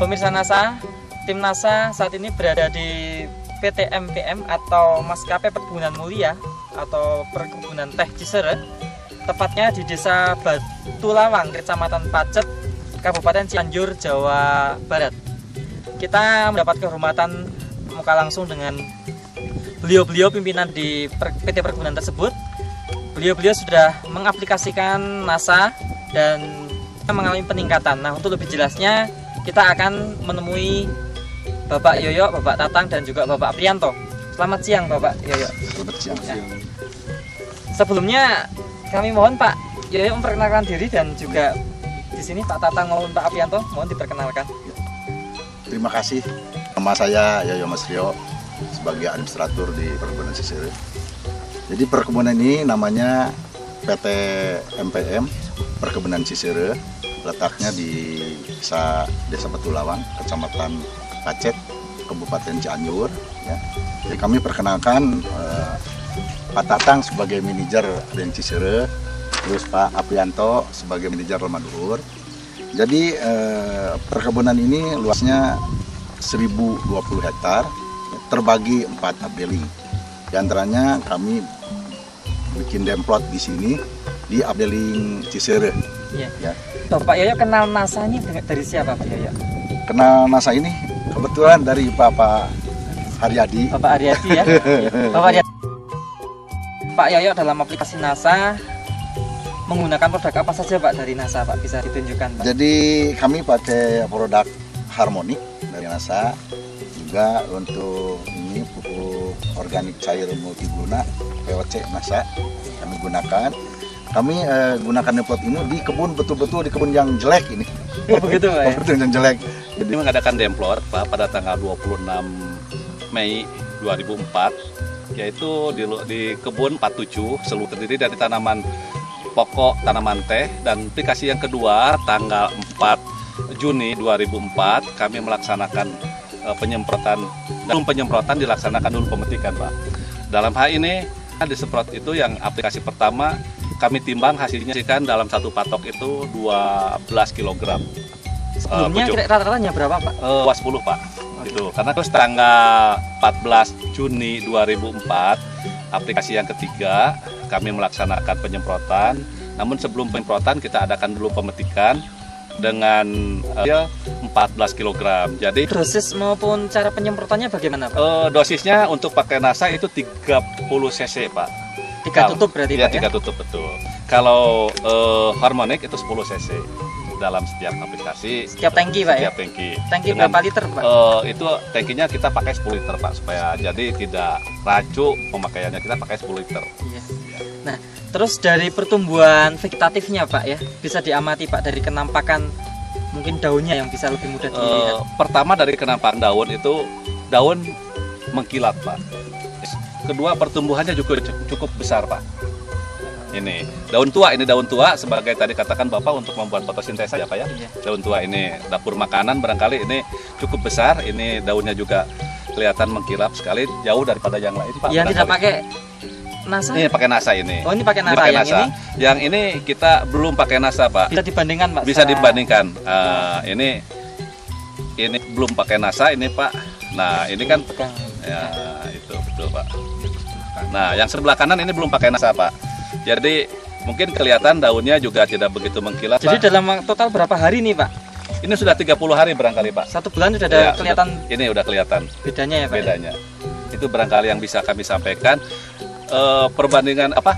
pemirsa NASA, tim NASA saat ini berada di PT MPM atau Maskapai Perkebunan Mulia atau Perkebunan Teh Cisere, tepatnya di Desa Batulawang, Kecamatan Pacet, Kabupaten Cianjur, Jawa Barat. Kita mendapat kehormatan muka langsung dengan beliau-beliau pimpinan di PT Perkebunan tersebut. Beliau-beliau sudah mengaplikasikan NASA dan mengalami peningkatan. Nah, untuk lebih jelasnya kita akan menemui Bapak Yoyo, Bapak Tatang, dan juga Bapak Aprianto. Selamat siang Bapak Yoyo. Selamat siang. Ya. Sebelumnya kami mohon Pak Yoyo memperkenalkan diri, dan juga di sini Pak Tatang maupun Pak Aprianto mohon diperkenalkan. Terima kasih. Nama saya Yoyo Mas Rio sebagai administrator di Perkebunan Cisere. Jadi perkebunan ini namanya PT MPM Perkebunan Cisere, letaknya di Desa Batulawang, Kecamatan Pacet, Kabupaten Cianjur. Ya. Jadi kami perkenalkan Pak Tatang sebagai manajer Ren Cisere, terus Pak Aprianto sebagai manajer Lemaduhur. Jadi perkebunan ini luasnya 1020 hektar, terbagi 4 updeling. Di antaranya kami bikin demplot di sini di updeling Cisere. Iya. Ya. Bapak Yoyo kenal NASA ini dari siapa Pak Yoyo? Kenal NASA ini kebetulan dari Bapak Haryadi. Bapak Haryadi ya. Bapak Haryadi. Pak Yoyo dalam aplikasi NASA menggunakan produk apa saja Pak dari NASA Pak? Bisa ditunjukkan Pak? Jadi kami pakai produk Harmonic dari NASA, juga untuk ini pupuk organik cair multiguna POC NASA kami gunakan. Kami gunakan demplot ini di kebun, betul-betul di kebun yang jelek ini. Oh begitu Pak ya? Betul yang jelek. Jadi mengadakan demplot Pak pada tanggal 26 Mei 2004, yaitu di kebun 47 seluruh terdiri dari tanaman pokok, tanaman teh. Dan aplikasi yang kedua tanggal 4 Juni 2004 kami melaksanakan penyemprotan, dan penyemprotan dilaksanakan dulu pemetikan Pak. Dalam hal ini disemprot itu yang aplikasi pertama kami timbang hasilnya kan dalam satu patok itu 12 kg. Sebelumnya rata-ratanya berapa Pak? 10 Pak. Itu karena terus tanggal 14 Juni 2004 aplikasi yang ketiga kami melaksanakan penyemprotan. Namun sebelum penyemprotan kita adakan dulu pemetikan dengan 14 kg. Jadi dosis maupun cara penyemprotannya bagaimana Pak? Dosisnya untuk pakai NASA itu 30 cc Pak. 3 tutup berarti ya, Pak ya? 3 tutup betul. Kalau Harmonic itu 10 cc dalam setiap aplikasi. Setiap tangki Pak ya? Setiap tangki. Tangki Dengan, berapa liter Pak? Itu tangkinya kita pakai 10 liter Pak, supaya jadi tidak rancu pemakaiannya, kita pakai 10 liter. Iya. Nah, terus dari pertumbuhan vegetatifnya Pak ya, bisa diamati Pak dari kenampakan mungkin daunnya yang bisa lebih mudah dilihat. Pertama dari kenampakan daun itu daun mengkilat Pak. Kedua pertumbuhannya juga cukup besar Pak. Ini daun tua sebagai tadi katakan Bapak untuk membuat fotosintesa ya Pak ya. Iya. Daun tua ini dapur makanan barangkali ini cukup besar. Ini daunnya juga kelihatan mengkilap sekali, jauh daripada yang lain Pak. Yang tidak pakai NASA? Ini pakai NASA ini. Oh ini pakai NASA. Pakai yang NASA. ini? Yang ini kita belum pakai NASA Pak. Bisa dibandingkan Pak? Bisa dibandingkan. Ini belum pakai NASA ini Pak. Nah ini kan ya itu betul Pak. Nah yang sebelah kanan ini belum pakai NASA Pak. Jadi mungkin kelihatan daunnya juga tidak begitu mengkilat. Jadi Pak. dalam total berapa hari nih Pak? Ini sudah 30 hari barangkali Pak. 1 bulan sudah ada Ya, kelihatan. Ini udah kelihatan Bedanya ya Pak? bedanya. Itu barangkali yang bisa kami sampaikan. Perbandingan apa?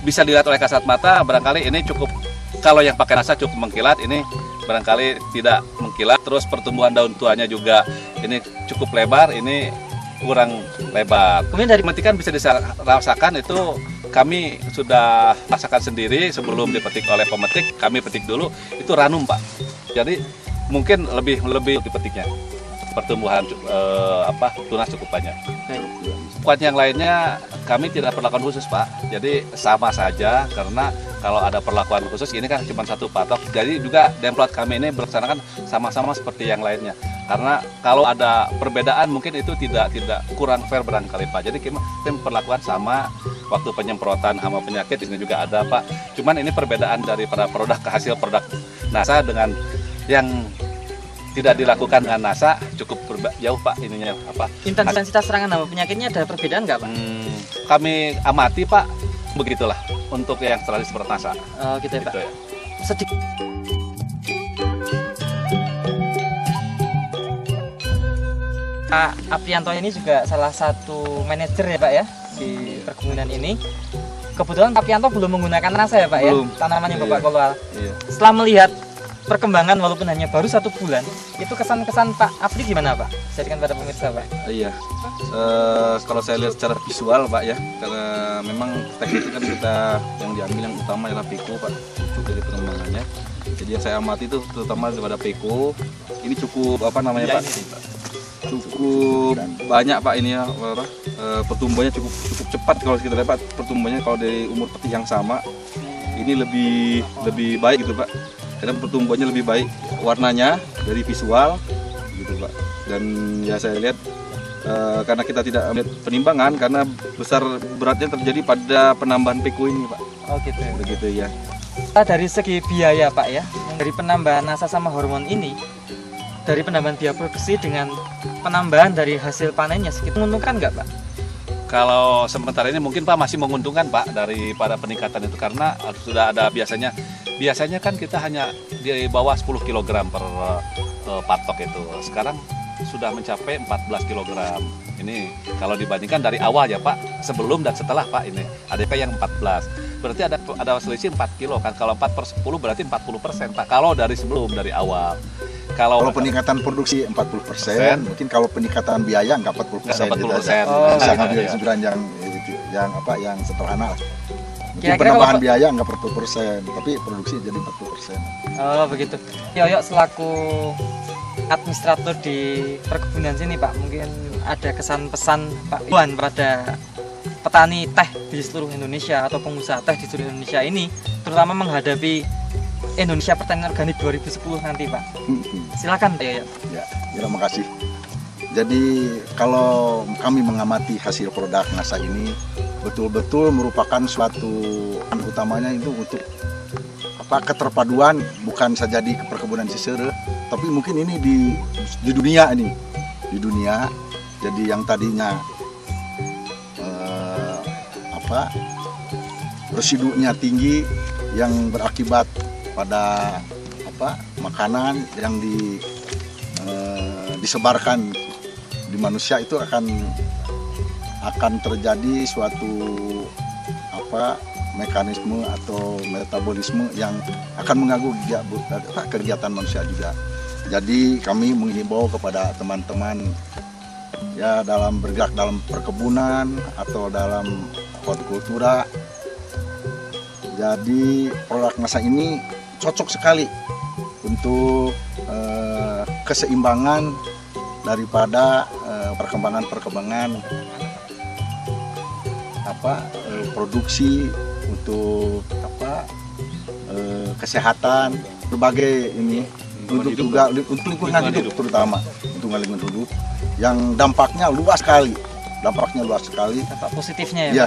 Bisa dilihat oleh kasat mata. Barangkali ini cukup. Kalau yang pakai NASA cukup mengkilat, ini barangkali tidak mengkilat. Terus pertumbuhan daun tuanya juga ini cukup lebar. Ini kurang lebar. Kemudian dari Pemetikan bisa dirasakan itu kami sudah rasakan sendiri sebelum dipetik oleh pemetik. Kami petik dulu itu ranum Pak. Jadi mungkin lebih dipetiknya. Pertumbuhan tunas cukup banyak. Buat yang lainnya kami tidak perlakuan khusus Pak. Jadi sama saja karena kalau ada perlakuan khusus ini kan cuma satu patok. Jadi juga demplot kami ini berlaksanakan sama-sama seperti yang lainnya. Karena kalau ada perbedaan mungkin itu tidak kurang fair barangkali Pak. Jadi kita perlakuan sama waktu penyemprotan hama penyakit ini juga ada Pak. Cuman ini perbedaan dari para produk ke hasil produk NASA dengan yang tidak dilakukan dengan NASA cukup jauh Pak ininya apa. Intensitas serangan hama penyakitnya ada perbedaan nggak Pak? Kami amati Pak, begitulah untuk yang tradisi seperti NASA. Oh gitu ya Pak. Gitu ya. Sedikit. Pak Aprianto ini juga salah satu manajer ya Pak ya di perkebunan ini. Kebetulan Pak Aprianto belum menggunakan NASA ya Pak Belum. ya, tanaman yang Iya. Bapak kelola. Iya. Setelah melihat perkembangan walaupun hanya baru 1 bulan, itu kesan-kesan Pak Apri gimana Pak? Jadikan pada pemirsa Pak. Iya, kalau saya lihat secara visual Pak ya, karena memang teknik itu kan kita yang diambil yang utama adalah peko Pak, untuk dari pengembangannya. Jadi yang saya amati itu terutama daripada peko, ini cukup apa namanya Pak? Cukup banyak Pak ini ya, pertumbuhannya cukup cepat kalau kita lihat Pak, pertumbuhannya kalau dari umur peti yang sama, ini lebih baik gitu Pak. Karena pertumbuhannya lebih baik, warnanya dari visual gitu Pak. Dan ya saya lihat karena kita tidak melihat penimbangan karena besar beratnya terjadi pada penambahan peko ini Pak. Oh gitu. Begitu ya. Dari segi biaya Pak ya, dari penambahan NASA sama hormon ini, dari penambahan biaya produksi dengan penambahan dari hasil panennya segitu menguntungkan nggak Pak? Kalau sementara ini mungkin Pak masih menguntungkan Pak daripada peningkatan itu karena sudah ada biasanya kan kita hanya di bawah 10 kg per patok itu. Sekarang sudah mencapai 14 kg. Ini kalau dibandingkan dari awal ya Pak, sebelum dan setelah Pak ini ADP yang 14. Berarti ada selisih 4 kilo kan. Kalau 4/10 berarti 40% Pak. Kalau dari sebelum dari awal. Kalau peningkatan produksi 40%, mungkin kalau peningkatan biaya nggak 40%. 40%. Bisa Gitu ngambil ya. kesimpulan yang sederhana lah. Mungkin Kira-kira penambahan kalau- biaya nggak 40%, tapi produksi jadi 40%. Oh begitu. Yoyo selaku administrator di perkebunan sini Pak, mungkin ada kesan pesan Pak Iwan pada petani teh di seluruh Indonesia atau pengusaha teh di seluruh Indonesia ini, terutama menghadapi Indonesia Pertanian Organik 2010 nanti Pak. Silakan Pak Yoyo. Ya, terima kasih. Jadi kalau kami mengamati hasil produk NASA ini betul-betul merupakan suatu utamanya itu untuk keterpaduan bukan saja di perkebunan Cisere, tapi mungkin ini di dunia ini, di dunia. Jadi yang tadinya residunya tinggi yang berakibat pada makanan yang disebarkan di manusia itu akan terjadi suatu mekanisme atau metabolisme yang akan mengganggu kegiatan manusia juga. Jadi kami menghimbau kepada teman-teman ya dalam bergerak dalam perkebunan atau dalam hortikultura. Jadi produk NASA ini cocok sekali untuk keseimbangan daripada perkembangan produksi untuk kesehatan berbagai ini untuk juga untuk lingkungan hidup terutama untuk lingkungan hidup yang dampaknya luas sekali. Dampak positifnya ya. Ya,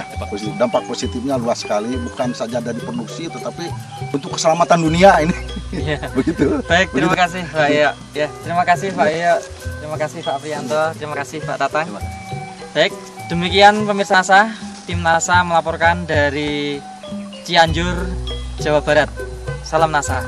dampak positifnya luas sekali, bukan saja dari produksi tetapi untuk keselamatan dunia ini. Iya. Begitu. Baik, terima kasih Pak Yoyo. Ya, terima kasih Pak Yoyo. Terima kasih Pak Aprianto. Terima kasih Pak Tatang. Baik, demikian pemirsa NASA, tim NASA melaporkan dari Cianjur, Jawa Barat. Salam NASA.